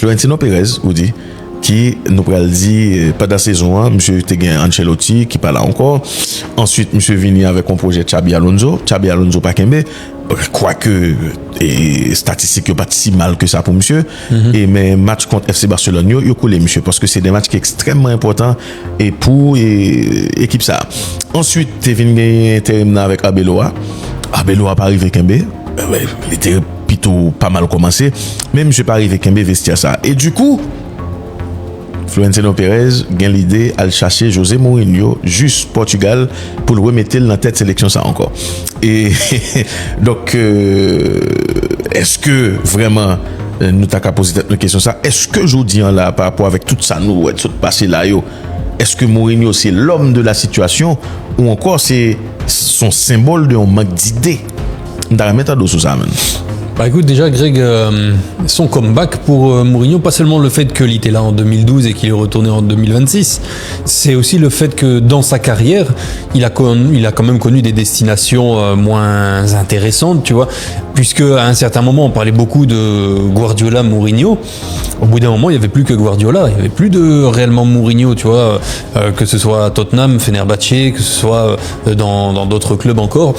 Florentino Pérez, vous dit, qui nous a dit pendant la saison 1, monsieur Teguen Ancelotti qui parle encore. Ensuite, monsieur vini avec un projet Xabi Alonso pas Kembe. Quoique statistiques n'est pas si mal que ça pour monsieur. Et mais match contre FC Barcelone, yo coulé monsieur parce que c'est des matchs qui sont extrêmement importants et pour équipe ça. Ensuite, t'es venu terminer avec Abeloa pas arrivé Kembe. Il était plutôt pas mal commencé, mais monsieur pas arrivé Kembe vestir ça. Et du coup, Florentino Pérez a l'idée à chercher José Mourinho juste Portugal pour le remettre dans la tête de sélection ça encore. Et donc est-ce que vraiment nous t'as qu'à poser une question ça, est-ce que je dis là par rapport avec tout ça nous tout passé là est-ce que Mourinho c'est l'homme de la situation ou encore c'est son symbole de un manque d'idées? On va mettre à dos sur ça même. Bah écoute, déjà Greg, son comeback pour Mourinho, pas seulement le fait qu'il était là en 2012 et qu'il est retourné en 2026, c'est aussi le fait que dans sa carrière, il a quand même connu des destinations moins intéressantes, tu vois, puisque à un certain moment on parlait beaucoup de Guardiola, Mourinho. Au bout d'un moment, il n'y avait plus que Guardiola, il n'y avait plus de réellement Mourinho, tu vois, que ce soit à Tottenham, Fenerbahçe, que ce soit dans d'autres clubs encore.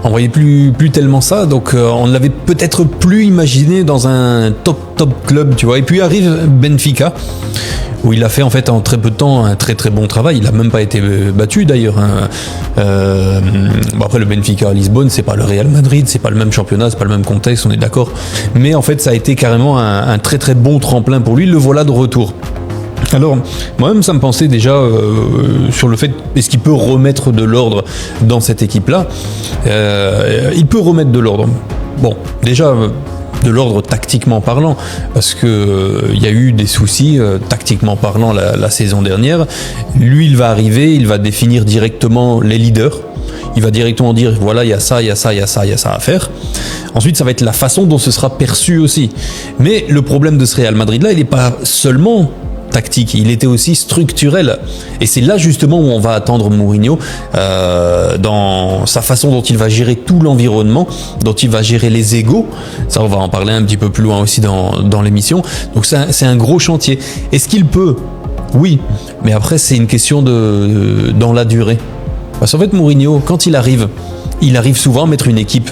On voyait plus tellement ça, donc on l'avait peut-être plus imaginé dans un top club, tu vois. Et puis arrive Benfica, où il a fait en fait en très peu de temps un très très bon travail. Il n'a même pas été battu d'ailleurs. Bon, après le Benfica à Lisbonne, c'est pas le Real Madrid, c'est pas le même championnat, c'est pas le même contexte, on est d'accord. Mais en fait, ça a été carrément un très très bon tremplin pour lui. Le voilà de retour. Alors, moi-même, ça me pensait déjà sur le fait, est-ce qu'il peut remettre de l'ordre dans cette équipe-là? Il peut remettre de l'ordre. Bon, déjà, de l'ordre tactiquement parlant, parce que y a eu des soucis tactiquement parlant la saison dernière. Lui, il va arriver, il va définir directement les leaders. Il va directement dire, voilà, il y a ça à faire. Ensuite, ça va être la façon dont ce sera perçu aussi. Mais le problème de ce Real Madrid-là, il n'est pas seulement tactique, il était aussi structurel. Et c'est là justement où on va attendre Mourinho dans sa façon dont il va gérer tout l'environnement, dont il va gérer les égos. Ça, on va en parler un petit peu plus loin aussi dans l'émission. Donc c'est un gros chantier. Est-ce qu'il peut? Oui, mais après c'est une question dans la durée. Parce qu'en fait Mourinho, quand il arrive souvent à mettre une équipe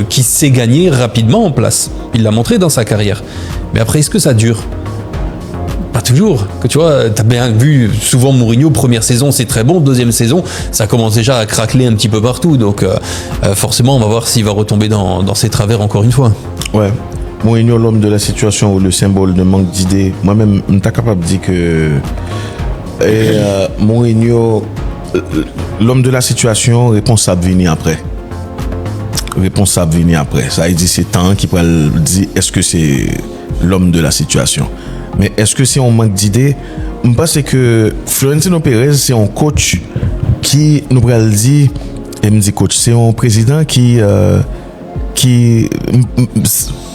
qui sait gagner rapidement en place. Il l'a montré dans sa carrière. Mais après, est-ce que ça dure? Pas toujours. Que tu vois, t'as bien vu souvent Mourinho, première saison c'est très bon, deuxième saison ça commence déjà à craqueler un petit peu partout. Donc forcément on va voir s'il va retomber dans ses travers encore une fois. Ouais. Mourinho, l'homme de la situation ou le symbole de manque d'idées. Moi-même, on n'est capable de dire que Mourinho, l'homme de la situation, responsable venir après. Ça veut dire c'est temps qui pourrait dire est-ce que c'est l'homme de la situation. Mais est-ce que c'est un manque d'idées? Je pense que Florentino Pérez, c'est un coach qui nous pourrait dire, et me dit coach, c'est un président qui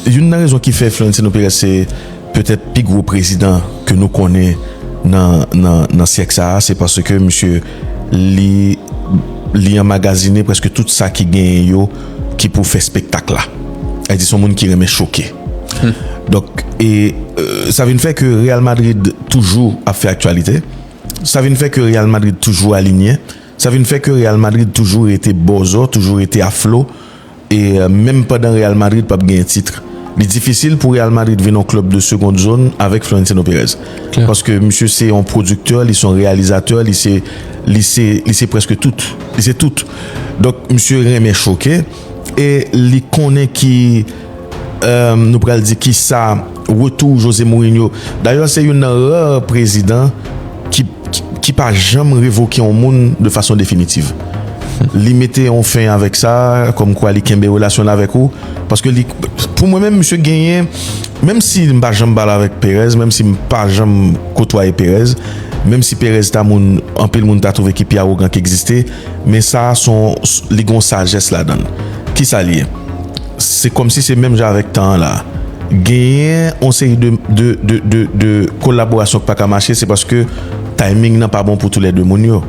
une raison qui fait Florentino Pérez, c'est peut-être le plus gros président que nous connaissons dans siècle ça, c'est parce que monsieur li emmagasiné presque tout ça qui gagne yo qui pour faire spectacle là. Elle dit son monde qui remet choqué. Donc ça vient faire que Real Madrid toujours a fait actualité. Ça vient faire que Real Madrid toujours aligné. Ça vient faire que Real Madrid toujours été bozo, toujours été à flot et même pendant Real Madrid pas gagner titre. C'est difficile pour Real Madrid venir au club de seconde zone avec Florentino Pérez. Claire. Parce que monsieur c'est un producteur, il sont réalisateur, il sait presque tout. Il sait tout. Donc monsieur remet choqué et il connaît qui nous pourrions dire qui ça retour José Mourinho. D'ailleurs c'est une rare président qui pas jamais révoqué un monde de façon définitive. Limiter on fin avec ça comme quoi il kembe relation avec vous parce que pour moi-même monsieur Gagné même si m'pas jamais parler avec Pérez, même si m'pas jamais côtoyer Pérez, même si Pérez ta moun en pile monde t'a trouvé qui plus arrogant qui existait, mais ça son les gon sagesse là-dedans qui ça lié. C'est comme si c'est même avec temps là gagner on série de collaboration qui pas marcher, c'est parce que timing n'est pas bon pour tous les deux moun yo.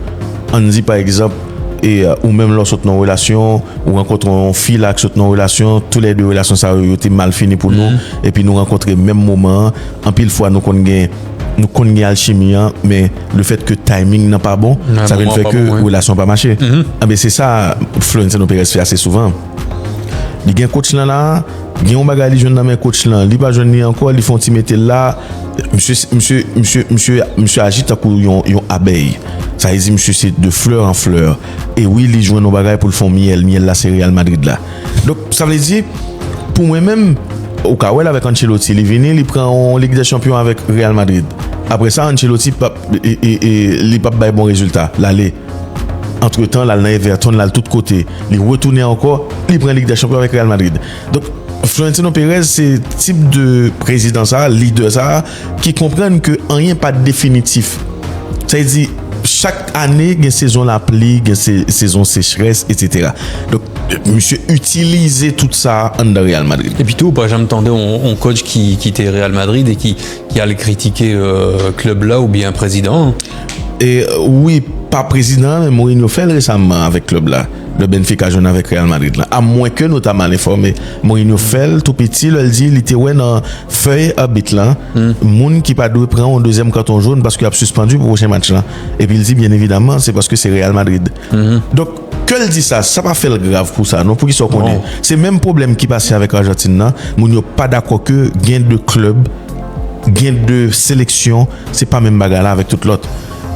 On dit par exemple et ou même lorsque nous en relation ou rencontrons une fille là qui sont en relation, tous les deux relations ça été mal fini pour nous et puis nous rencontrer même moment en pile fois nous connaissons alchimie mais le fait que timing n'est pas bon ça veut faire que relation pas marcher. Mais c'est ça Florentino Pérez fait assez souvent. Il y a un coach là, il y a un bagage jeune dans mes coach là, il pas jeune encore, ils font mettre là monsieur agite comme une abeille. Ça veut dire monsieur c'est de fleur en fleur et oui, il joue nos bagages pour le fond miel là c'est Real Madrid là. Donc ça veut dire pour moi même au cas où avec Ancelotti, il vient, il prend en Ligue des Champions avec Real Madrid. Après ça Ancelotti il pas de bon résultat. L'aller entre-temps, là, dans Everton, là, de tous côtés. Il retourne encore, il prend la Ligue des Champions avec Real Madrid. Donc, Florentino Pérez, c'est le type de président, ça, leader, ça, qui comprennent que rien pas définitif. Ça veut dire, chaque année, il y a une saison la pluie, il y a une saison sécheresse, etc. Donc, monsieur utilisait tout ça en Real Madrid. Et puis tout, par exemple, attendez, on coach qui était Real Madrid et qui allait critiquer club là ou bien président. Et oui, pas président, mais Mourinho fait récemment avec le club là. Le Benfica joue avec Real Madrid là. À moins que notamment informé, Mourinho fait tout petit, il dit il était ouais dans feuille habit là. Moun qui pas doit prendre un deuxième carton jaune parce qu'il a suspendu pour le prochain match là. Et puis il dit bien évidemment, c'est parce que c'est Real Madrid. Donc que dit ça pas fait le grave pour ça, non pour qu'il soit connu. C'est même problème qui passait avec Argentine là. Mourinho pas d'accord que gain de club, gain de sélection, c'est pas même bagarre là avec tout l'autre.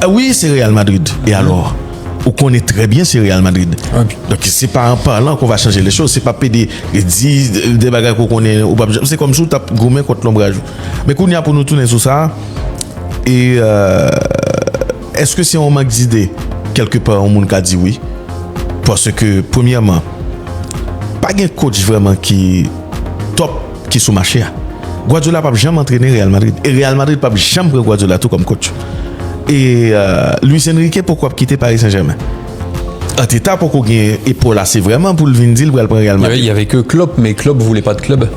Oui, c'est Real Madrid. Et alors, on connaît très bien c'est Real Madrid. Donc c'est pas en parlant qu'on va changer les choses, c'est pas pédé des bagages qu'on connaît, c'est comme si on tape gourmet contre l'ombrage. Mais qu'on y a pour nous tourner sur ça. Et est-ce que c'est un manque d'idées quelque part, on monde a dit oui? Parce que premièrement, pas un coach vraiment qui top qui sous marché. Guardiola pas jamais entraîné Real Madrid et Real Madrid pas jamais prendre Guardiola tout comme coach. Et Luis Enrique pourquoi quitter Paris Saint-Germain? Arteta pourquoi gagner épaule là c'est vraiment pour le Vindil pour le Real Madrid. Il y avait que Klopp mais Klopp voulait pas de club.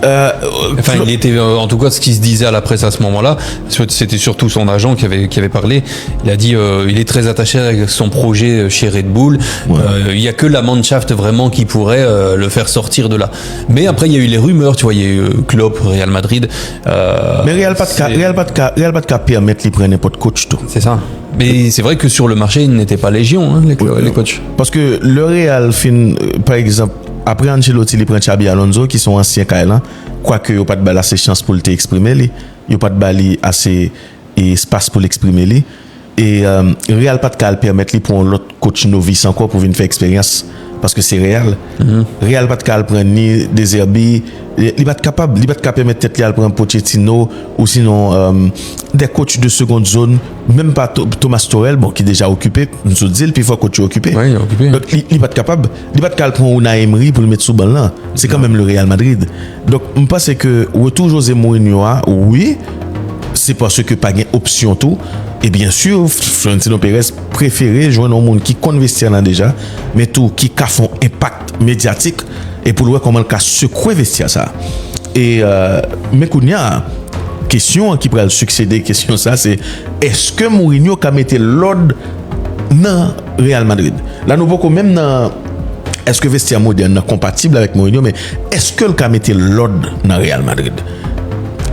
Enfin, il était en tout cas ce qui se disait à la presse à ce moment-là, c'était surtout son agent qui avait parlé. Il a dit il est très attaché avec son projet chez Red Bull. Il y a que la Mannschaft vraiment qui pourrait le faire sortir de là. Mais après il y a eu les rumeurs, tu vois, il y a eu Klopp, Real Madrid. Mais Real pas de cas permettre de prendre n'importe coach tout. C'est ça. Mais c'est vrai que sur le marché ils n'étaient pas légion hein, les coachs. Parce que le Real fin par exemple après Ancelotti, il prend Xabi Alonso qui sont anciens Kailan, quoique il n'y a pas de balle assez chance pour l'exprimer, il n'y a pas de balle assez espace pour l'exprimer. Et Real pas de cas permettre pour l'autre coach novice encore pour venir faire expérience parce que c'est Real. Real pas de cas prendre ni des Herbi, il pas capable, il pas capable mettre tête à prendre Pochettino ou sinon des coachs de seconde zone, même pas Thomas Tuchel bon qui est déjà occupé, nous dit puis il faut coach occupé. Oui, occupé. Donc il pas capable, il pas capable prendre Unai Emery pour le mettre sous banc là. C'est quand même le Real Madrid. Donc je pense que retour José Mourinho oui, c'est parce que pas gain option tout. Et bien sûr, Florentino Pérez préférait joindre un monde qui investir là déjà, mais tout qui a font impact médiatique et pour voir comment le cas secouer investir ça. Et mais qu'on y a question qui pourrait succéder question ça c'est est-ce que Mourinho a mis l'ordre dans Real Madrid? Là nous voyons même dans est-ce que vestiaire moderne est compatible avec Mourinho mais est-ce que le a mis l'ordre dans Real Madrid?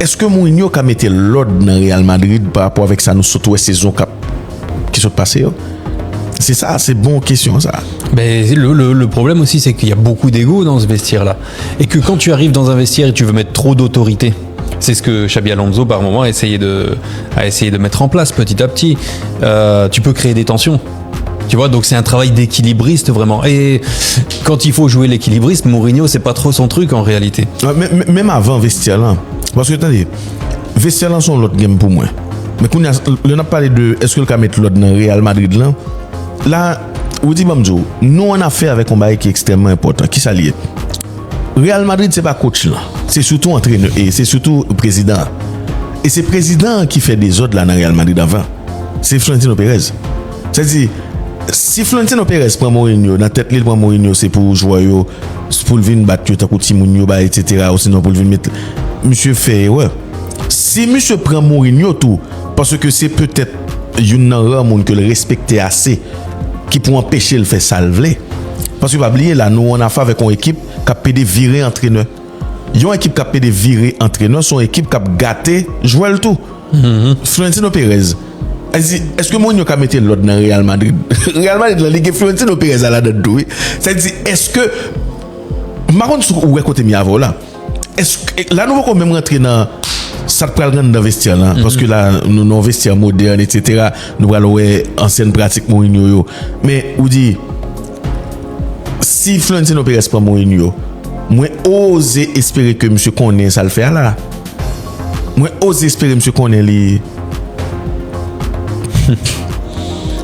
Est-ce que Mourinho a mis l'ordre dans Real Madrid par rapport avec ça nous surtout saison qui sont passées? C'est ça, c'est bonne question ça. Mais le problème aussi c'est qu'il y a beaucoup d'ego dans ce vestiaire là et que quand tu arrives dans un vestiaire et tu veux mettre trop d'autorité, c'est ce que Xabi Alonso par moment a essayé de mettre en place petit à petit, tu peux créer des tensions. Tu vois, donc c'est un travail d'équilibriste vraiment. Et quand il faut jouer l'équilibriste, Mourinho c'est pas trop son truc en réalité. Même avant vestiaire là, parce que attendez, vestiaire là sont l'autre game pour moi. Mais quand on a parlé de est-ce que le cas mettre l'autre dans Real Madrid là, vous dites Bamjo, nous on a fait avec un bail qui est extrêmement important, qui s'allie. Real Madrid c'est pas coach là, c'est surtout entraîneur et c'est surtout président. Et c'est président qui fait des ordres là dans Real Madrid avant. C'est Florentino Pérez. C'est-à-dire si Florentino Pérez prend Mourinho, dans tête il prend Mourinho, c'est pour jouer pour venir battre ta coup Mourinho etc. ou sinon pour venir mettre monsieur fait ouais. Si monsieur prend Mourinho tout parce que c'est peut-être une rare monde que le respecter assez qui pour empêcher le faire salver. Parce que pas oublier là, nous on a fait avec une équipe qui a pédé virer entraîneur. Une équipe qui a pédé virer entraîneur, son équipe qui a gâté jouer le tout. Florentino Pérez. Est-ce que Mourinho a mis l'autre dans Real Madrid? Real Madrid la Ligue Florentino Pérez à la date d'où? C'est-à-dire est-ce que Maron où est côté Miavo là? Est-ce que là nous pouvons même rentrer dans ça peut aller dans vestiaire là parce que là nous vestiaire moderne etc. nous allons ancienne pratique Mourinho mais ou dit si Florentino Pérez prend Mourinho, moi oser espérer que monsieur connaît ça le faire là. Moi oser espérer monsieur connaît les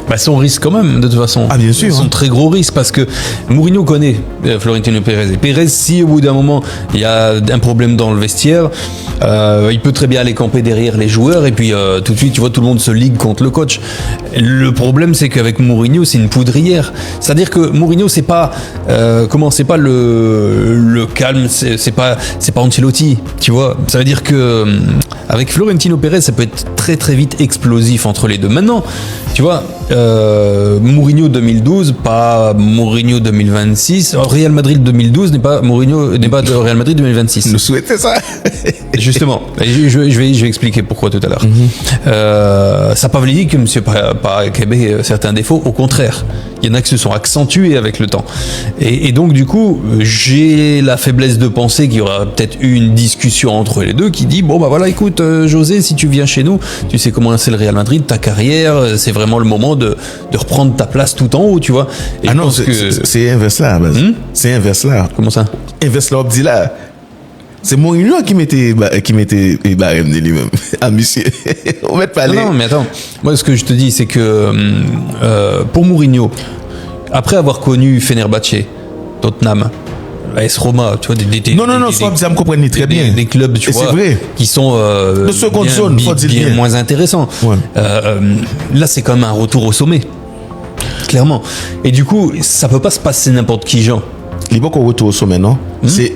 Bah, son risque quand même, de toute façon. Ah, bien sûr. Son très gros risque, parce que Mourinho connaît Florentino Pérez. Et Pérez, si au bout d'un moment, il y a un problème dans le vestiaire, il peut très bien aller camper derrière les joueurs, et puis tout de suite, tu vois, tout le monde se ligue contre le coach. Le problème, c'est qu'avec Mourinho, c'est une poudrière. C'est-à-dire que Mourinho, c'est pas, c'est pas le calme, c'est pas Ancelotti, tu vois. Ça veut dire que, avec Florentino Pérez, ça peut être très très vite explosif entre les deux. Maintenant, tu vois, Mourinho 2012, pas Mourinho 2026. Real Madrid 2012 n'est pas de Real Madrid 2026. Nous souhaitons ça. Justement, je vais expliquer pourquoi tout à l'heure. Ça n'a pas voulu dire que M. Paquebé a certains défauts. Au contraire, il y en a qui se sont accentués avec le temps. Et donc du coup, j'ai la faiblesse de penser qu'il y aura peut-être eu une discussion entre les deux qui dit bon bah voilà, écoute José, si tu viens chez nous, tu sais comment c'est le Real Madrid, ta carrière, c'est vraiment le moment de reprendre ta place tout en haut, tu vois. Et ah non, c'est inverse là. C'est inverse là. Comment ça? Inverse là, on dit là. C'est Mourinho qui mettait barème de lui-même. Ah, monsieur. On met pas les... Non, mais attends. Moi, ce que je te dis, c'est que pour Mourinho, après avoir connu Fenerbahçe, Tottenham, AS Roma, tu vois, ça me comprend très bien. Des clubs, tu vois, vrai. qui sont de seconde zone, faut dire bien moins intéressants. Ouais. Là, c'est quand même un retour au sommet. Clairement. Et du coup, ça peut pas se passer n'importe qui, Jean. Il faut qu'on retourne au sommet, non? Il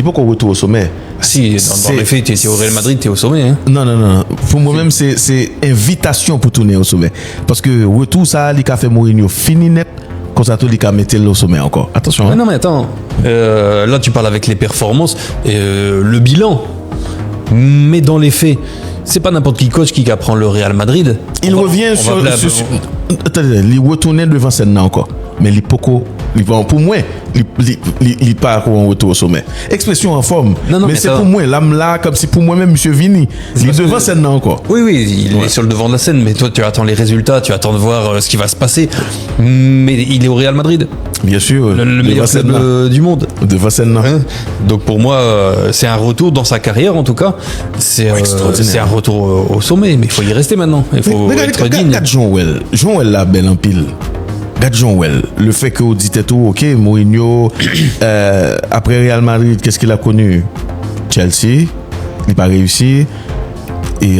faut qu'on retourne au sommet. Si, dans les faits, tu es au Real Madrid, tu es au sommet. Hein? Non. Pour moi-même, c'est invitation pour tourner au sommet. Parce que retour, ça, il a fait Mourinho fini net, comme ça, il a mis au sommet encore. Attention. Hein? Non, mais attends. Là, tu parles avec les performances et le bilan. Mais dans les faits, c'est pas n'importe qui coach qui apprend le Real Madrid. Il revient sur. Attendez, il retourne devant scène encore. Mais l'hypoco, pour moi, il part en retour au sommet. Expression en forme. Non, mais c'est pour moi, l'âme là, comme si pour moi-même, monsieur Vini, il est devant scène encore. Oui, il est sur le devant de la scène, mais toi, tu attends les résultats, tu attends de voir ce qui va se passer. Mais il est au Real Madrid. Bien sûr. Le meilleur club du monde. Devant scène. Donc pour moi, c'est un retour dans sa carrière, en tout cas. C'est un retour au sommet, mais il faut y rester maintenant. Il faut être digne. Regarde John Well là, belle en pile. Regarde John Well, le fait que vous dites tout, ok, Mourinho, après Real Madrid, qu'est-ce qu'il a connu? Chelsea, il n'a pas réussi, et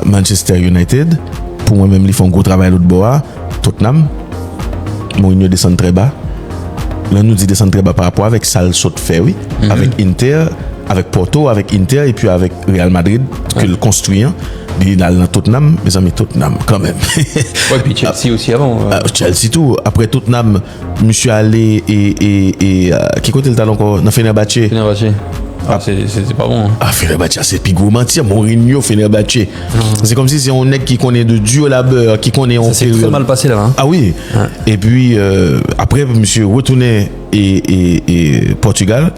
Manchester United, pour moi-même, ils font un gros travail à l'autre bois, Tottenham, Mourinho descend très bas. Là, nous dit descend très bas par rapport avec ça, le saut fait, oui, avec Inter, avec Porto, avec Inter, et puis avec Real Madrid, que le construisant. Il a dans Tottenham, mes amis, Tottenham, quand même. Ouais, puis Chelsea aussi avant. Chelsea tout. Après Tottenham, monsieur allé et qui côté le talent encore? Dans Fenerbahçe. C'est pas bon. Hein. Fenerbahçe, c'est plus gros mentir. Mourinho, Fenerbahçe. C'est comme si c'est un mec qui connaît de dur labeur, qui connaît en période. Ça s'est très mal passé là. Hein. Ah oui. Ouais. Et puis, après, monsieur retourné et Portugal.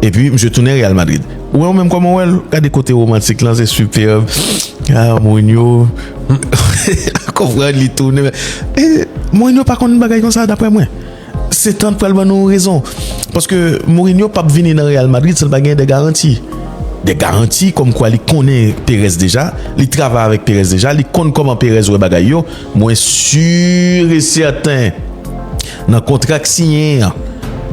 Et puis, monsieur tourné Real Madrid. Ouais, même comment ouais, regardez côté romantique là, c'est superbe. Ah, Mourinho. Comprendre, il tourne. Mourinho, par contre, une bagaille comme ça, d'après moi. C'est tant de nous raison. Parce que Mourinho, pas venir dans Real Madrid, c'est le bagage des garanties. Des garanties comme quoi il connaît Pérez déjà, il travaille avec Pérez déjà, il connaît comment Pérez ou bagaille. Moi, sûr et certain, dans le contrat signé,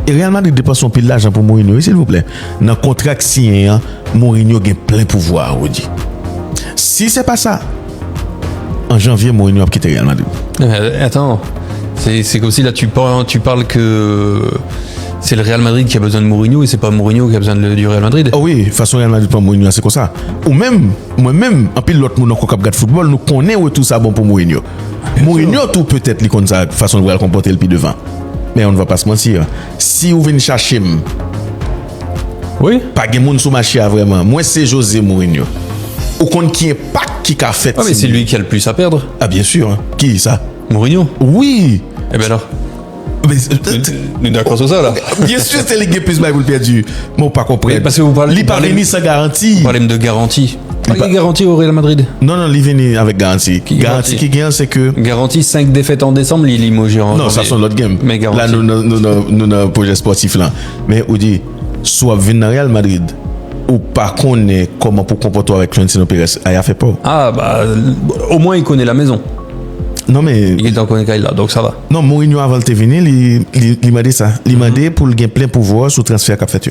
et Real Madrid dépense son pile d'argent pour Mourinho, s'il vous plaît. Dans le contrat signé, Mourinho a plein pouvoir, on dit. Si c'est pas ça, en janvier, Mourinho a quitté Real Madrid. Attends, c'est comme si là tu parles que c'est le Real Madrid qui a besoin de Mourinho et c'est pas Mourinho qui a besoin du Real Madrid. Oh oui, de toute façon, Real Madrid pas Mourinho, c'est comme ça. Ou même, moi-même, en pile l'autre monde qui regarde football, nous connaissons tout ça bon pour Mourinho. Mourinho tout peut-être lui comme ça façon de comporter le pied devant. Mais on ne va pas se mentir. Si vous venez chercher Oui. pas de monde sous marché vraiment. Moi c'est José Mourinho. Ou qu'on qui est pas qui a fait. Ah mais c'est lui qui a le plus à perdre. Ah bien sûr. Hein. Qui ça? Mourinho. Oui. Eh ben alors. Mais, On est d'accord sur ça là. bien sûr c'est les plus mal perdu. Moi pas comprendre. Parce que vous parlez. Il pas venu sans garantie. Problème de garantie. Pas pas- de garantie au Real Madrid. Non, il venu avec garantie. Garantie garantie qui gagne, c'est que. Garantie 5 défaites en décembre, il est limogé en Non, ça janvier. c'est l'autre game. Mais garantie. Là, nous, dans projet sportif là. Mais, on dit, soit venir dans Real Madrid, ou pas connaît comment pour comporter avec Florentino Pérez, il a fait pas. Ah bah au moins il connaît la maison. Non, mais. Il est en connaît là, donc ça va. Non, Mourinho avant de venir, il m'a dit ça. Il m'a dit pour le gain plein pouvoir sur le transfert qu'a fait.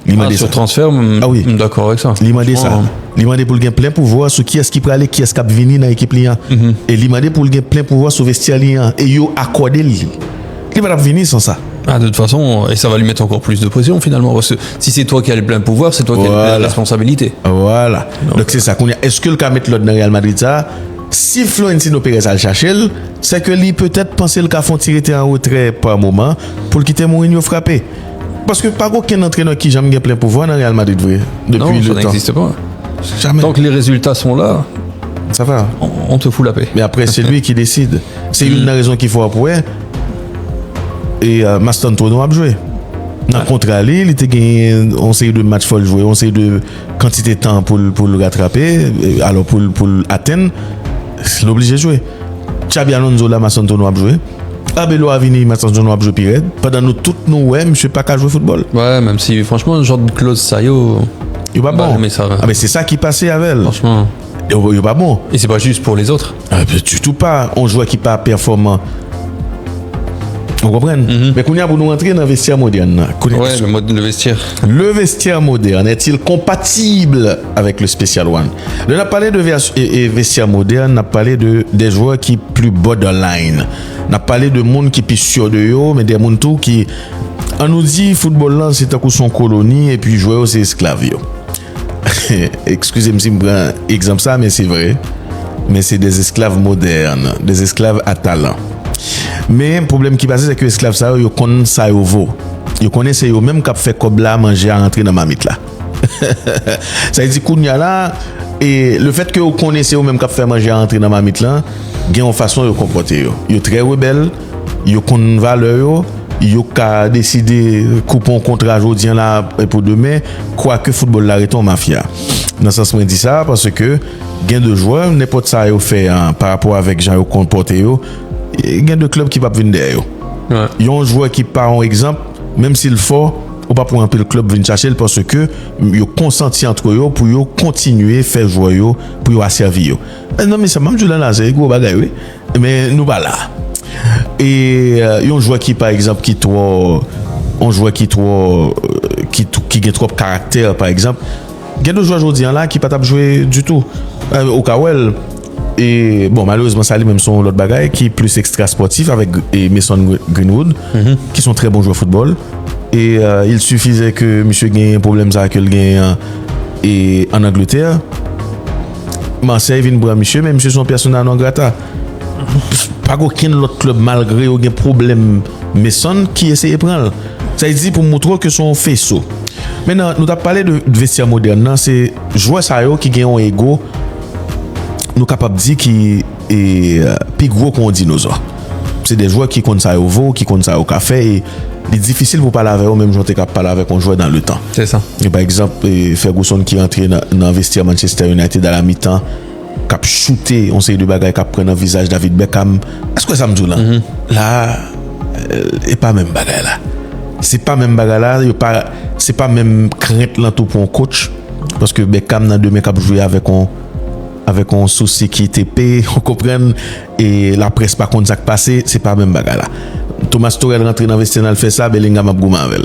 Il m'a dit Sur ça. transfert, Ah oui. d'accord avec ça. Il m'a dit ça. Franchement, Il m'a dit pour le gain plein pouvoir sur qui est-ce qui peut aller, qui est-ce qui va venir dans l'équipe liant. Et il m'a dit pour le gain plein pouvoir sur vestiaire liant. Et il a accordé lui. Il va pas venir sans ça. Ah, de toute façon, et ça va lui mettre encore plus de pression finalement. Parce que si c'est toi qui as le plein pouvoir, c'est toi qui as Voilà. la responsabilité. Voilà. Donc c'est ça qu'on a. Est-ce que le cas mettre l'autre dans Real Madrid ça? Si Florentino Pérez a le cherché, c'est que lui peut-être penser le cas font tirer en retrait par moment pour le quitter Mourinho frapper. Parce que pas aucun entraîneur qui jamais gagne plein pouvoir dans Real Madrid vrai depuis Non, ça le temps. n'existe pas. Jamais. Tant que les résultats sont là, Ça va. on te fout la paix. Mais après c'est lui qui décide. C'est une des raisons qu'il faut appuyer. Et Maston Tono a joué. Dans le contrat, il était gagné, on sait de matchs faut le jouer, on sait de quantité de temps pour le rattraper, alors pour l'atteindre, c'est l'obligé de jouer. Xabi Alonso là, Maston Tono a joué. Abelo Avini, Maston Tono a joué pire. Pendant nous toutes nous, ouais, monsieur pas qu'à jouer au football. Ouais, même si franchement, le genre de Claude Sayo, Il est pas bah, bon. mais ça va. Ah, mais c'est ça qui passait avec elle. Franchement. Il est pas bon. Et c'est pas juste pour les autres. Ah, du tout pas. On joue qui pas performant. Vous comprenez? Mais qu'on y a pour nous entrer dans le vestiaire moderne. Ouais, le mode de vestiaire. Le vestiaire moderne est-il compatible avec le Special One? On a parlé de vestiaire moderne, on a parlé de des joueurs qui plus borderline. On a parlé de monde qui plus sûr de eux, mais des monde tout qui on nous dit football là c'est un coup son colonie et puis joueur c'est esclave yo. Excusez-moi si je prends exemple ça mais c'est vrai. Mais c'est des esclaves modernes, des esclaves à talent. Mais le problème qui passe c'est que les esclaves ça ils connaissent ça au vaut. Ils connaissent eux même qui fait comme là manger à rentrer dans ma mythe là. Ça veut dire qu'on y a là et le fait que vous connaissez eux même qui fait manger à rentrer dans ma mythe là, gagne en façon de comporter yo. Ils très rebelles, ils connaissent valeur, ils ont décidé couper un contrat aujourd'hui là pour demain, quoique football là est en mafia. Dans ce sens moi dit ça parce que gain de joueurs n'importe ça yo fait par rapport avec gens yo comporter yo. Il y a deux clubs qui ne peuvent pas venir derrière. Ouais. Il y a un joueur qui part en exemple, même s'il faut, on va pas le club venir chercher parce que ils ont consenti entre eux pour yo continuer à faire jouer yo, pour yo servir yo. Non mais ça même là c'est gros bagaille oui. Mais nous pas là. Et il y a un joueur qui par exemple qui trop qui a trop de caractère par exemple. Il y a deux joueurs aujourd'hui là qui pas jouer du tout. Au Kawel. Et bon, malheureusement, ça même son l'autre bagaille qui est plus extra sportif avec Mason Greenwood, qui sont très bons joueurs de football. Et il suffisait que monsieur gagne un problème ça que le gagne et en Angleterre. Marseille vient pour monsieur, mais monsieur son personnel non grata. Pas aucun autre club malgré aucun problème Mason qui essaie de prendre. Ça dit pour montrer que son faisceau. Maintenant, nous avons parlé de vestiaire moderne, c'est joueur ça qui gagne un ego. Nous capables de dire qui est plus gros qu'un dinosaure. C'est des joueurs qui comptent ça au veau, qui comptent ça au café et il est difficile pour parler avec eux même j'étais capable de parler avec un joueur dans le temps. C'est ça. Et par exemple Ferguson qui est entré dans le vestiaire Manchester United à la mi-temps qui a shooté on sait de bagages qui a pris dans le visage David Beckham. Est-ce que ça me dit là? Là et pas même bagaille là. C'est pas même bagaille là, c'est pas même crainte là tout pour un coach parce que Beckham dans demain qui a joué avec un souci qui était payé, on comprend, et la presse par contre ça qui passé, c'est pas même bagarre là. Thomas Tuchel rentre dans le vestiaire, fait ça, Bellingham a goumé avec.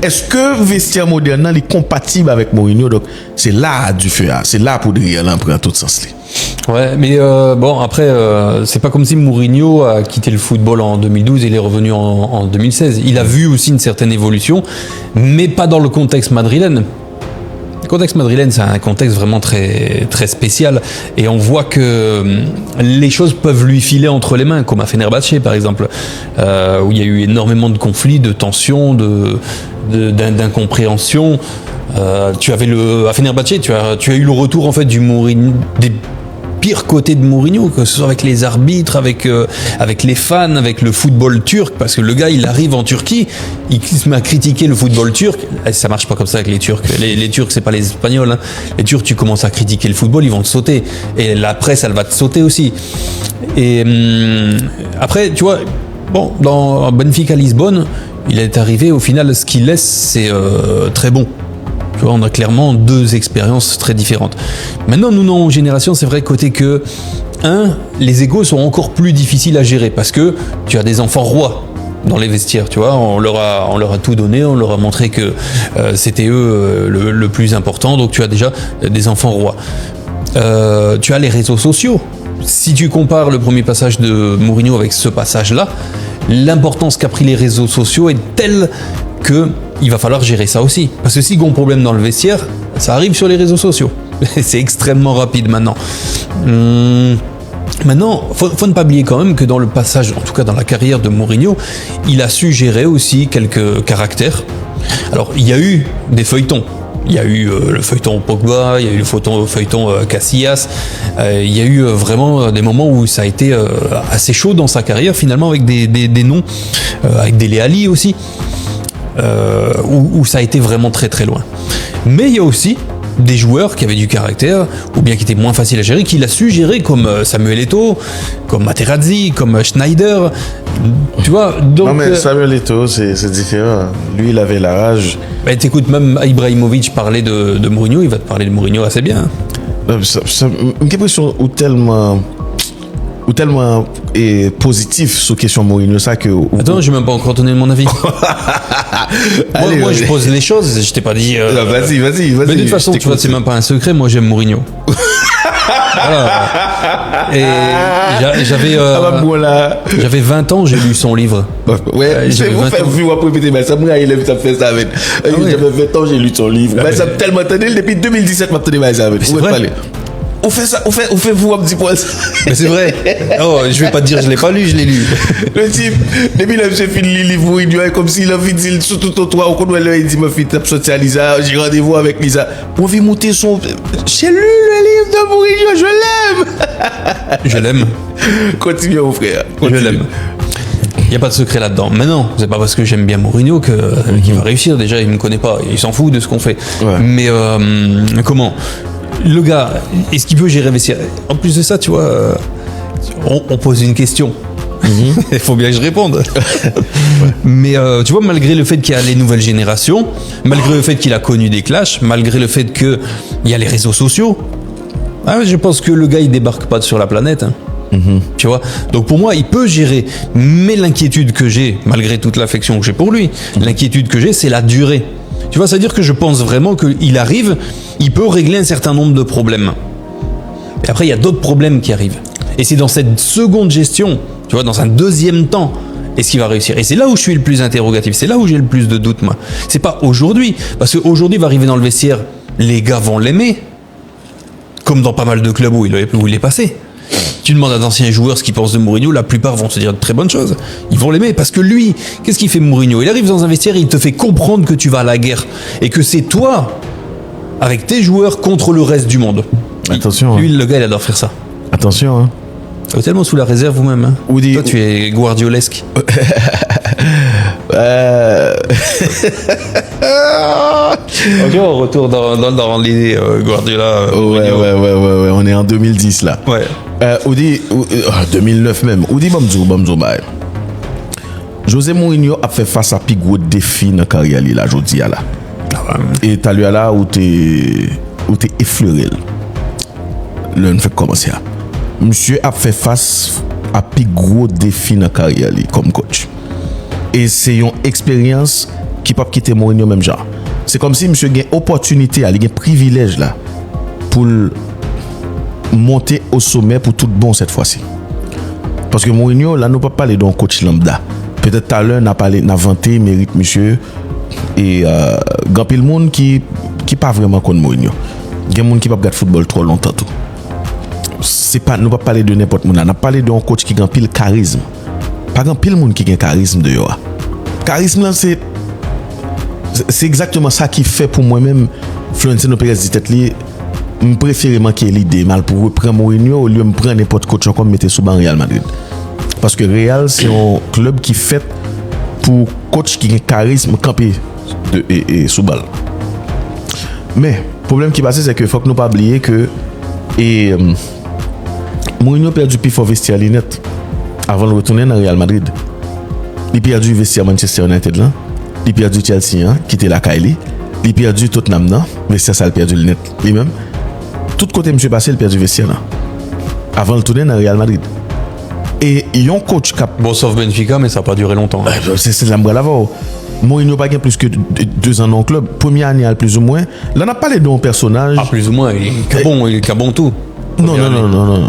Est-ce que le vestiaire moderne est compatible avec Mourinho? Donc c'est là du feu, c'est là pour dire là en tout sens. Ouais, mais bon, après, c'est pas comme si Mourinho a quitté le football en 2012 et il est revenu en 2016. Il a vu aussi une certaine évolution, mais pas dans le contexte madrilène. Le contexte madrilène, c'est un contexte vraiment très, très spécial. Et on voit que les choses peuvent lui filer entre les mains, comme à Fenerbahçe, par exemple, où il y a eu énormément de conflits, de tensions, d'incompréhension. Tu avais à Fenerbahçe, tu as eu le retour en fait du Mourinho, des pires côtés de Mourinho, que ce soit avec les arbitres, avec les fans, avec le football turc, parce que le gars il arrive en Turquie, il se met à critiquer le football turc. Ça marche pas comme ça avec les Turcs. Les Turcs c'est pas les Espagnols. Hein. Les Turcs, tu commences à critiquer le football, ils vont te sauter. Et la presse elle va te sauter aussi. Et après tu vois, bon, dans Benfica Lisbonne, il est arrivé au final, ce qu'il laisse c'est très bon. Tu vois, on a clairement deux expériences très différentes. Maintenant, nous, nos générations, c'est vrai côté que, les égos sont encore plus difficiles à gérer parce que tu as des enfants rois dans les vestiaires, tu vois. On leur a tout donné, on leur a montré que c'était eux le plus important, donc tu as déjà des enfants rois. Tu as les réseaux sociaux. Si tu compares le premier passage de Mourinho avec ce passage-là, l'importance qu'a pris les réseaux sociaux est telle que il va falloir gérer ça aussi. Parce que s'il y a un problème dans le vestiaire, ça arrive sur les réseaux sociaux. C'est extrêmement rapide maintenant. Maintenant, faut ne pas oublier quand même que dans le passage, en tout cas dans la carrière de Mourinho, il a su gérer aussi quelques caractères. Alors, il y a eu des feuilletons. Il y a eu le feuilleton Pogba, il y a eu le feuilleton Casillas. Il y a eu vraiment des moments où ça a été assez chaud dans sa carrière, finalement, avec des noms, avec Dele Alli aussi. Où ça a été vraiment très très loin. Mais il y a aussi des joueurs qui avaient du caractère, ou bien qui étaient moins faciles à gérer, qu'il a su gérer, comme Samuel Eto'o, comme Materazzi, comme Schneider. Tu vois, donc, non mais Samuel Eto'o, c'est différent. Lui, il avait la rage. Bah, t'écoutes même Ibrahimovic parler de Mourinho, il va te parler de Mourinho assez bien. Une question ou tellement positif sur question Mourinho ça que attends, j'ai même pas encore donné mon avis. Allez, moi je pose les choses, je t'ai pas dit non, vas-y mais de toute façon tu vois, c'est même pas un secret, moi j'aime Mourinho. Voilà. Et j'avais 20 ans, j'ai lu son livre. Ouais, j'avais 20 ans. Ça fait ça avec. J'avais 20 ans, j'ai lu son livre. Mais ça tellement entendu depuis 2017 m'a entendu ça avec. On fait ça, on fait vous un petit point. Mais c'est vrai. Oh, je vais pas te dire, je l'ai pas lu, je l'ai lu. Le type, depuis là, j'ai fini le livre, il dit comme s'il a envie de dire tout au toit, on il dit, ma fille, t'as sorti à Lisa, j'ai rendez-vous avec Lisa. On vient monter son. J'ai lu le livre de Mourinho, je l'aime. Je l'aime. Continue, mon frère. Continue. Je l'aime. Il n'y a pas de secret là-dedans. Mais non, c'est pas parce que j'aime bien Mourinho qu'il va réussir. Déjà, il me connaît pas, il s'en fout de ce qu'on fait. Ouais. Mais comment? Le gars, est-ce qu'il peut gérer vestiaire? En plus de ça, tu vois, on pose une question. Il faut bien que je réponde. Ouais. Mais tu vois, malgré le fait qu'il y a les nouvelles générations, malgré le fait qu'il a connu des clashs, malgré le fait qu'il y a les réseaux sociaux, je pense que le gars, il débarque pas sur la planète. Hein. Tu vois, donc pour moi il peut gérer, mais l'inquiétude que j'ai, malgré toute l'affection que j'ai pour lui, l'inquiétude que j'ai, c'est la durée. Tu vois, c'est-à-dire que je pense vraiment qu'il arrive, il peut régler un certain nombre de problèmes. Et après, il y a d'autres problèmes qui arrivent. Et c'est dans cette seconde gestion, tu vois, dans un deuxième temps, est-ce qu'il va réussir? Et c'est là où je suis le plus interrogatif, c'est là où j'ai le plus de doutes, moi. C'est pas aujourd'hui, parce qu'aujourd'hui, il va arriver dans le vestiaire, les gars vont l'aimer, comme dans pas mal de clubs où il est passé. Tu demandes à d'anciens joueurs ce qu'ils pensent de Mourinho, la plupart vont se dire de très bonnes choses. Ils vont l'aimer parce que lui, qu'est-ce qu'il fait Mourinho? Il arrive dans un vestiaire et il te fait comprendre que tu vas à la guerre et que c'est toi, avec tes joueurs, contre le reste du monde. Attention. Lui, le gars, il adore faire ça. Attention. Hein. Vous êtes tellement sous la réserve vous-même. Hein. Toi, tu es guardiolesque. Ok, on retourne dans l'idée Guardiola. Ouais, on est en 2010 là. Ouais. Oudi, 2009 même. Oudi Bamzo Baye. José Mourinho a fait face à plus gros défi dans la carrière là, aujourd'hui là. Et t'as lu là où t'es effleuré. Là, on fait commencer. Monsieur a fait face à plus gros défi dans la carrière comme coach. Et c'est une expérience qui peut quitter Mourinho même genre. C'est comme si monsieur a une opportunité, il a un privilège là pour monter au sommet pour tout bon cette fois-ci. Parce que Mourinho là nous pas parler d'un coach lambda. Peut-être tout à l'heure n'a vanté mérite monsieur et grand pile monde qui qui pas vraiment contre Mourinho. Il y a des gens qui pas regarder football trop longtemps tout. C'est pas nous pas parler de n'importe monde, on a parlé d'un coach qui a pile charisme. Pas grand pile monde qui a charisme de yo. Charisme là c'est exactement ça qui fait pour moi-même Florentino Pérez dit tête li me préférer manquer l'idée mal pour reprendre Mourinho au lieu de prendre n'importe coach comme mettre sous ban Real Madrid. Parce que Real c'est un club qui fait pour coach qui a charisme camper et sous balle. Mais problème qui passe c'est que faut que nous pas oublier que Mourinho perdu plus fort vestiaire net avant de retourner dans Real Madrid. Il perdu vestiaire Manchester United là, il perdu Chelsea hein, qui était la Kylie, il perdu Tottenham là, vestiaire ça il perdu le net lui-même. Tout côté monsieur passé il perdu vestiaire là. Avant de retourner dans Real Madrid. Et ils ont coach cap bon sauf Benfica mais ça n'a pas duré longtemps. C'est la bras là-bas. Mourinho pas plus que 2 ans dans le club, première année plus ou moins. Là on a parlé d'un personnage. Ah plus ou moins, il est bon tout. Non,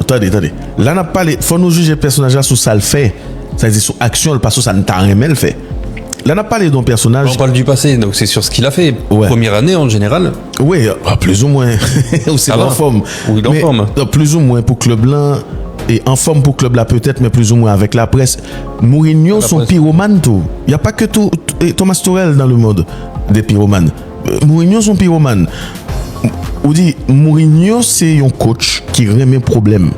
attendez. Là, on a parlé, faut nous juger le personnage sous ça le fait. Ça veut dire sous action, parce que ça ne t'a rien le fait. Là, on a parlé d'un personnage. On parle du passé, donc c'est sur ce qu'il a fait. Ouais. Première année en général. Oui, plus ou moins. C'est en forme. Oui, en forme. Plus ou moins pour club là, et en forme pour club là peut-être, mais plus ou moins avec la presse. Mourinho, son pyromane tout. Il n'y a pas que Thomas Tuchel dans le monde des pyromanes. Mourinho, son pyromane. On dit Mourinho c'est un coach qui remet problème.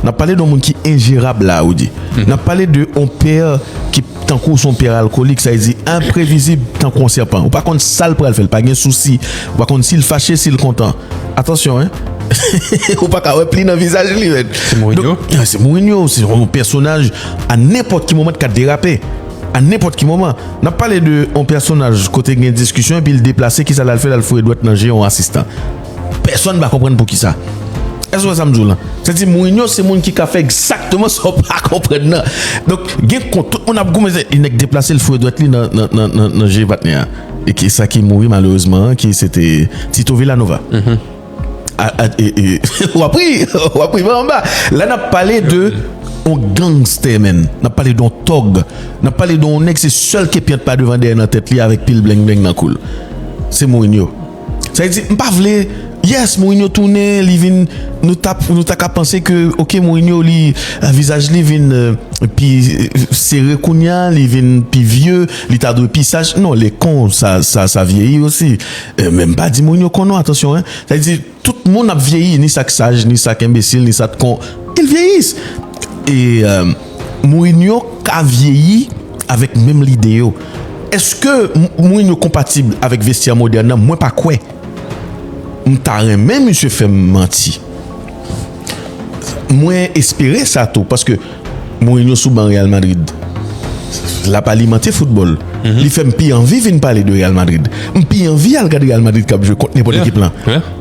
On a parlé d'un monde qui est ingérable là, on dit. On a parlé de un père qui tant qu'on son père alcoolique, ça veut dire imprévisible tant qu'on serpent. Ou par contre ça le faire, pas de souci. Ou par contre s'il fâché, s'il content. Attention hein. Ou pas qu'à pli dans visage lui. C'est Mourinho. C'est Mourinho, c'est un personnage à n'importe quel moment qui a dérapé. À n'importe quel moment. On a parlé de un personnage côté une discussion et puis il déplacé qui ça l'a fait là le fouet doit nager en assistant. Personne ne va comprendre pour qui ça. Est-ce que ça me dit là? C'est-à-dire Mourinho c'est monde qui a fait exactement ça pas comprendre. Donc on a commencé il a déplacé le fouet doit dans G Vatnia et qui ça qui mourit malheureusement qui c'était Tito Villanova. Ou après en bas. Là on a parlé de un gangster man, n'a parlé d'un tog, n'a parlé d'un ex c'est seul qui piante pas devant derrière dans tête li avec pile bling bling dans cool. C'est Mourinho. Ça veut dire pas vle yes Mourinho tourner li vinn nous t'a qu'à penser que OK Mourinho li visage li vinn puis serré kounya, li vinn puis vieux, li t'a de pissage. Non, les cons ça vieillit aussi. Même pas dit Mourinho qu'on non attention hein. Ça veut dire tout le monde a vieilli ni ça sage, ni ça imbécile, ni ça con. Ils vieillissent. Et Mourinho a vieilli avec même l'idée. Est-ce que Mourinho compatible avec vestiaire moderne? Moi pas quoi. M't'a même monsieur fait mentir. Moi espérer ça tout parce que Mourinho sous ban Real Madrid. La pas alimenter football. Il fait m'pi envie de parler de Real Madrid. M'pi envie à regarder Real Madrid comme je contre n'importe équipe là.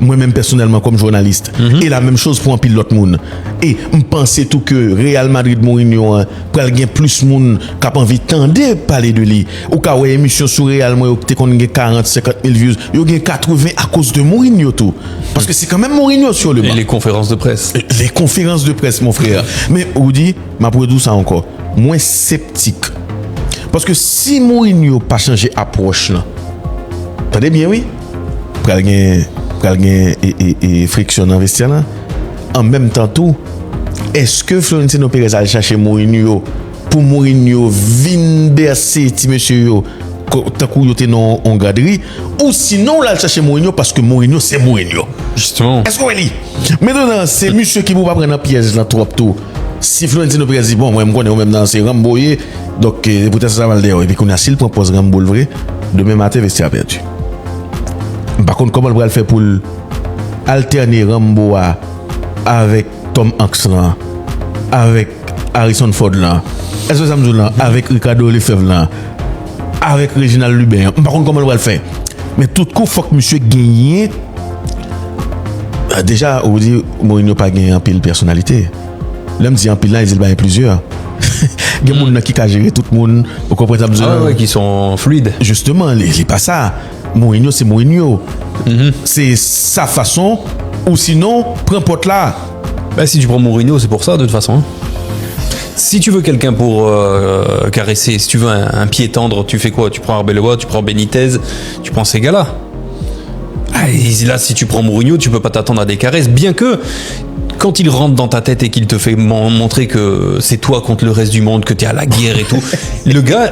Moi même personnellement comme journaliste. Et la même chose pour un pile l'autre monde. Et m'penser tout que Real Madrid Mourinho pour gagner plus monde qui a envie tendre parler de lui. Ou ka ouais émission sur Real moi tu qu'on gagne 40 50 000 views, yo gagne 80 à cause de Mourinho tout. Parce que c'est quand même Mourinho sur le banc. Et les conférences de presse. Les conférences de presse mon frère. Mais on dit m'a pour tout ça encore. Moins sceptique. Parce que si Mourinho pas changé approche là, attendez bien oui, pral gen et friction dans vestiaire là. En même temps tout, est-ce que Florentino Pérez a cherché Mourinho pour Mourinho vinn bercer ti monsieur yo tant que yo té non en graderie ou sinon là chercher Mourinho parce que Mourinho c'est Mourinho. Justement. Est-ce qu'on est maintenant c'est monsieur qui vous pas prendre un piège là trop tout. Si Florentino Pérez dit bon moi me connais même dans c'est Ramboyer donc peut-être ça va le dire et puis qu'on a s'il propose Rambo le vrai demain matin vestiaire perdu. Par contre comment on va le faire pour alterner Rambo avec Tom Hanks là avec Harrison Ford là est-ce que ça me dit là avec Ricardo Lefebvre là avec Reginald Lubin par contre comment on va le faire mais tout coup faut que monsieur gagne déjà on dit Mourinho pas gagné en pile personnalité. L'homme dit en pile là, il y a plusieurs. Il y a des gens qui ont géré tout le monde. Vous comprenez ça? Ah ouais, qui sont fluides. Justement, c'est pas ça. Mourinho, c'est Mourinho. C'est sa façon. Ou sinon, prends pote là. Bah, si tu prends Mourinho, c'est pour ça, de toute façon. Si tu veux quelqu'un pour caresser, si tu veux un pied tendre, tu fais quoi? Tu prends Arbeloa, tu prends Benitez, tu prends ces gars-là. Et là, si tu prends Mourinho, tu peux pas t'attendre à des caresses, bien que quand il rentre dans ta tête et qu'il te fait montrer que c'est toi contre le reste du monde, que t'es à la guerre et tout, le gars,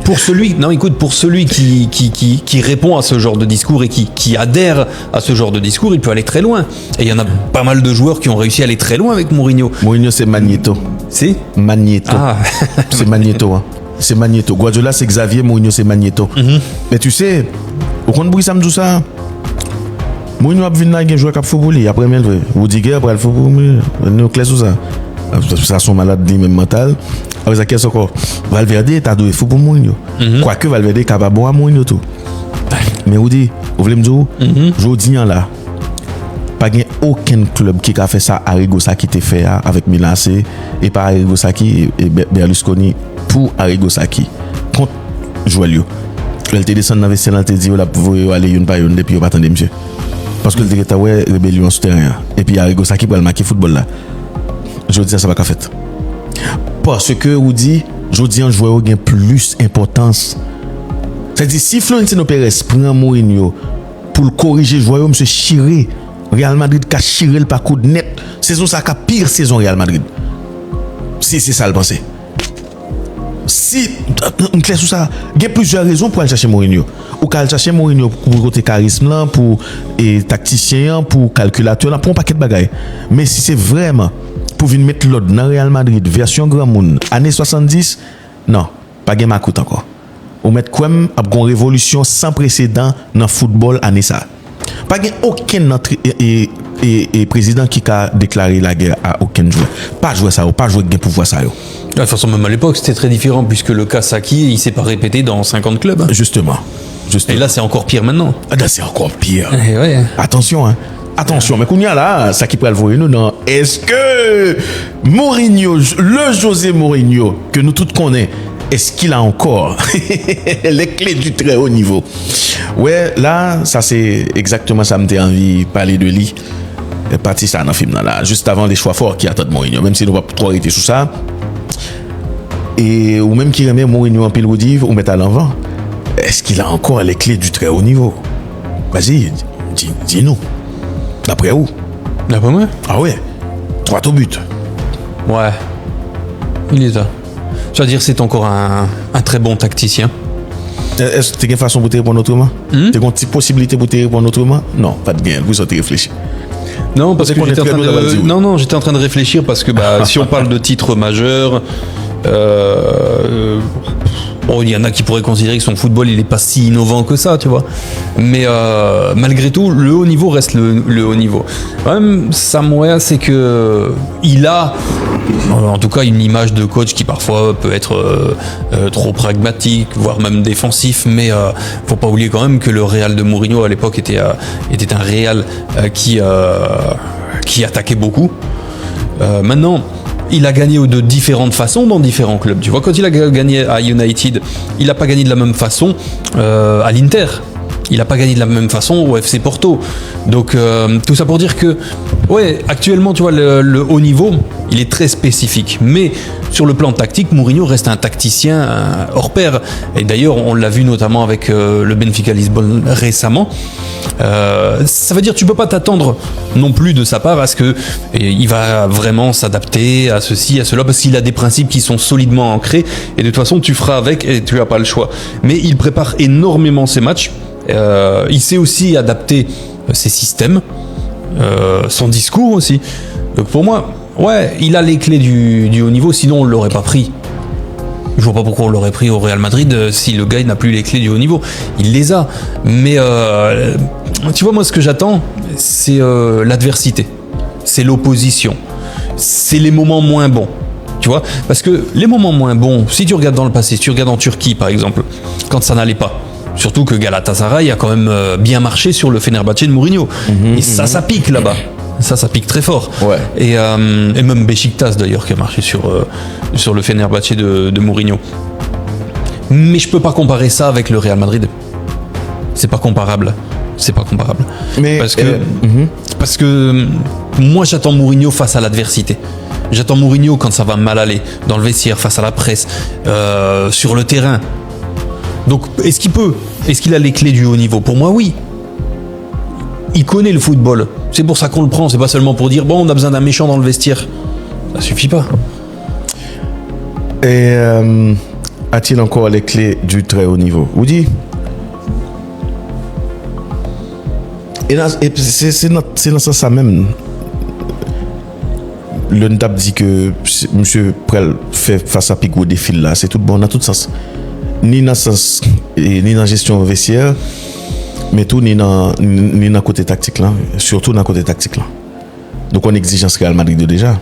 pour celui qui répond à ce genre de discours et qui adhère à ce genre de discours, il peut aller très loin. Et il y en a pas mal de joueurs qui ont réussi à aller très loin avec Mourinho. Mourinho, c'est Magneto. C'est Magneto. Ah. C'est Magneto. Hein. C'est Magneto. Guardiola, c'est Xavier. Mourinho, c'est Magneto. Mais tu sais, au compte bruit, ça me dit ça. Mourinho a venu là, il a joué à football. Après, Rudiger, après le football, il a clair sur ça. Ça, son malade, même mental. Après, ça, qu'est-ce encore? Valverde, t'as doué football Mourinho. Quoique Valverde, capable de boire Mourinho tout. Mais vous dites, vous voulez me dire, je dis là, pas gain aucun club qui a fait ça à Arrigo Sacchi qui fait avec Milan AC et pas Arrigo Sacchi et Berlusconi pour Arrigo Sacchi contre Joël. Elle te descend dans le vestiaire, elle te dit, vous aller une par une depuis vous pas attendre monsieur. Parce que le directeur ouais rébellion souterrain et puis Arrigo Sacchi pour le marquer football là. Je dis ça va pas fait. Parce que vous dit, je dis un joueur gain plus importance. C'est-à-dire si Florentino Pérez prend Mourinho pour le corriger joueur monsieur Chiré Real Madrid qui a chiré le parcours net. Saison ça qui a pire saison Real Madrid. Si c'est ça le penser. Si on clair sur ça, il y a plusieurs raisons pour aller chercher Mourinho. Ou aller chercher Mourinho pour côté charisme là, pour tacticien, pour calculateur là, pour un paquet de bagailles. Mais si c'est vraiment pour venir mettre l'ordre dans Real Madrid version grand monde années 70, non, pas gain ma coûte encore. Ou mettre quoi même une révolution sans précédent dans le football année ça. Pas aucun président qui a déclaré la guerre à aucun joueur. Pas jouer ça, pas jouer gain pour voir ça. De toute façon, même à l'époque, c'était très différent puisque le cas Sacchi, il s'est pas répété dans 50 clubs. Hein. Justement. Et là, c'est encore pire maintenant. Ah, là, c'est encore pire. Ouais. Attention, hein. Attention, mais qu'on y a là, ça qui peut le voir nous dans est-ce que Mourinho, le José Mourinho, que nous tous connaissons, est-ce qu'il a encore les clés du très haut niveau? Ouais, là, ça c'est exactement ça me fait envie de parler de lui. Parti ça dans le film là, juste avant les choix forts qui attendent Mourinho, même si nous ne va pas trop arrêter sur ça. Et ou même qui remet Mourinho en pile ou mettre à l'avant. Est-ce qu'il a encore les clés du très haut niveau? Vas-y, dis-nous. D'après où? D'après moi? Ah ouais, 3 au but. Ouais, il est là. Je veux dire, c'est encore un très bon tacticien. Est-ce que tu as une façon pour te répondre autrement? Tu as une possibilité pour te répondre autrement? Non, pas de bien, vous avez réfléchi. Non, parce que j'étais en train de réfléchir parce que si on parle de titres majeurs, bon, il y en a qui pourraient considérer que son football il est pas si innovant que ça, tu vois. Mais malgré tout, le haut niveau reste le haut niveau. Même Sam Moya, c'est que il a, en tout cas, une image de coach qui parfois peut être trop pragmatique, voire même défensif. Mais faut pas oublier quand même que le Real de Mourinho à l'époque était un Real qui attaquait beaucoup. Maintenant. Il a gagné de différentes façons dans différents clubs. Tu vois, quand il a gagné à United, il n'a pas gagné de la même façon à l'Inter. Il n'a pas gagné de la même façon au FC Porto. Donc, tout ça pour dire que, ouais, actuellement, tu vois, le haut niveau, il est très spécifique. Mais sur le plan tactique, Mourinho reste un tacticien hors pair. Et d'ailleurs, on l'a vu notamment avec le Benfica Lisbonne récemment. Ça veut dire que tu peux pas t'attendre non plus de sa part à ce que il va vraiment s'adapter à ceci, à cela, parce qu'il a des principes qui sont solidement ancrés. Et de toute façon, tu feras avec et tu n'as pas le choix. Mais il prépare énormément ses matchs. Il sait aussi adapter ses systèmes, son discours aussi. Donc pour moi, ouais, il a les clés du haut niveau, sinon on ne l'aurait pas pris. Je vois pas pourquoi on l'aurait pris au Real Madrid si le gars n'a plus les clés du haut niveau. Il les a. Mais tu vois, moi ce que j'attends, c'est l'adversité. C'est l'opposition. C'est les moments moins bons. Tu vois, parce que les moments moins bons, si tu regardes dans le passé, si tu regardes en Turquie par exemple, quand ça n'allait pas, surtout que Galatasaray a quand même bien marché sur le Fenerbahçe de Mourinho. Et ça pique là-bas. Ça pique très fort. Ouais. Et même Beşiktaş d'ailleurs qui a marché sur le Fenerbahçe de Mourinho. Mais je peux pas comparer ça avec le Real Madrid. C'est pas comparable. Mais parce que moi j'attends Mourinho face à l'adversité. J'attends Mourinho quand ça va mal aller, dans le vestiaire, face à la presse, sur le terrain. Donc, est-ce qu'il a les clés du haut niveau? Pour moi, oui. il connaît le football. C'est pour ça qu'on le prend. C'est pas seulement pour dire bon, on a besoin d'un méchant dans le vestiaire. Ça suffit pas. Et a-t-il encore les clés du très haut niveau? Vous dites? Et c'est dans ce sens même. Le NDAP dit que monsieur Prel fait face à Pigo défi là, c'est tout bon dans tout sens. Ni dans sens ni dans gestion vestiaire, mais tout ni dans côté tactique là, surtout dans côté tactique là. Donc on exigence Real Madrid déjà.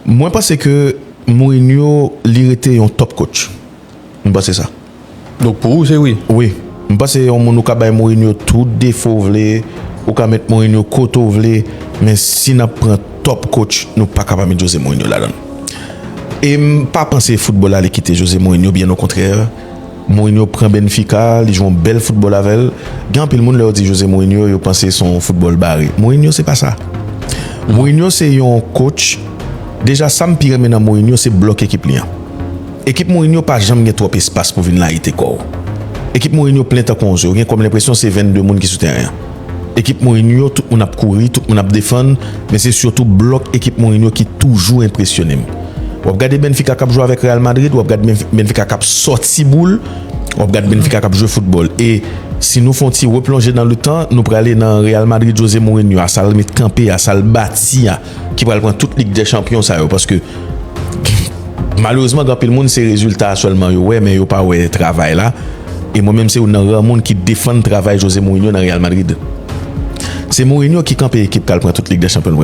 Moi pense que Mourinho il était un top coach. Je pense c'est ça. Donc pour vous c'est oui. Oui. Je pense que on ka bay Mourinho tout défaut vle, ou ka mettre Mourinho koto vle, mais si n'a prend top coach, nous pas capable mettre José Mourinho là-dedans. Et pas penser football à quitter José Mourinho, bien au contraire. Mourinho prend Benfica, il joue un bel football avec elle. Grand pile monde leur dit José Mourinho, il pense son football barré. Mourinho c'est pas ça. Mourinho c'est un coach. Déjà ça me pire maintenant Mourinho c'est bloquer équipe liant. Équipe Mourinho pas jamais trop espace pour venir là était corps. Équipe Mourinho plein de cons, j'ai comme l'impression c'est 22 monde qui sous terrain. Équipe Mourinho tout on a courir, tout on a défendre, mais c'est surtout bloc équipe Mourinho qui toujours impressionné. On regarde Benfica qui joue avec Real Madrid, on regarde Benfica qui sorti boule, on regarde Benfica qui joue football et si nous font replonger dans le temps, nous pour aller dans Real Madrid José Mourinho à ça le mettre camper, à ça le bâtir qui va prendre toute Ligue des Champions ça parce que malheureusement dans le monde c'est résultat seulement ouais mais yo pas ouais travail là. Et moi-même, c'est un monde qui défend le travail José Mourinho dans Real Madrid. C'est Mourinho qui campe l'équipe qui prend toute Ligue des Champions.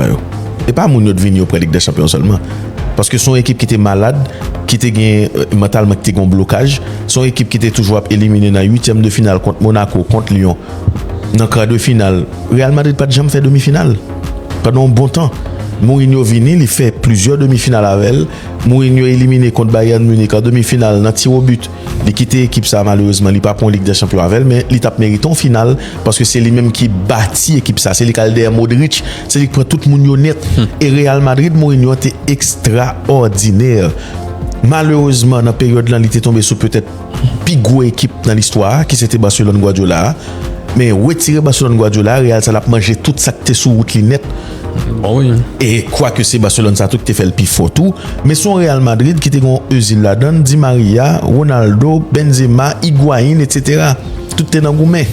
Et pas Mourinho de venir auprès de Ligue des Champions seulement. Parce que son équipe qui était malade, qui était mentalement qui était en blocage, son équipe qui était toujours éliminée dans 8e de finale contre Monaco, contre Lyon, dans le quart de finale. Real Madrid pas jamais fait demi-finale. Pendant un bon temps. Mourinho vini, il fait plusieurs demi-finales avec elle. Mourinho éliminé contre Bayern Munich en demi-finale, dans tir au but. Il quitte l'équipe ça malheureusement, il pas pour Ligue des Champions avec elle, mais il tape mérite en finale parce que c'est lui-même qui bâtit l'équipe ça. C'est lui qui a derrière Modric, c'est lui qui prend tout le monde honnête. Et Real Madrid, Mourinho était extraordinaire. Malheureusement, dans la période là, il était tombé sur peut-être plus gros équipe dans l'histoire, qui c'était Barcelone Guardiola. Mais retirer Barcelone Guardiola, Real ça l'a mangé toute sa tête sous route net. Bon, oui. Et quoi que c'est Barcelone ça tout qui fait le pifo tout, mais son Real Madrid qui était gon Özil là-dedans, Di Maria, Ronaldo, Benzema, Higuaín, etc. Tout est dans gourmet.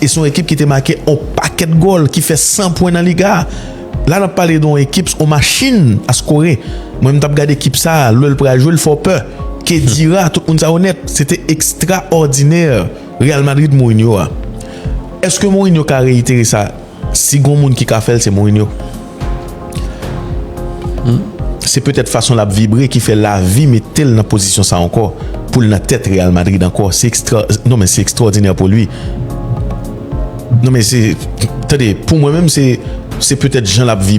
Et son équipe qui était marquée en paquet de goals, qui fait 100 points dans la Liga. Là, on a parlé d'une équipe en machine à scorer. Moi, je regardé l'équipe ça, le pour jouer le fort peur. Qui dira, tout le monde honnête, c'était extraordinaire. Real Madrid Mourinho. Est-ce que Mourinho a réitéré ça? Si grand monde qui a fait, c'est Mourinho. C'est peut-être façon la vibrer qui fait la vie mais tel dans position ça encore pour la tête Real Madrid encore c'est extraordinaire pour lui. Non mais c'est attendez pour moi même c'est peut-être Jean la vie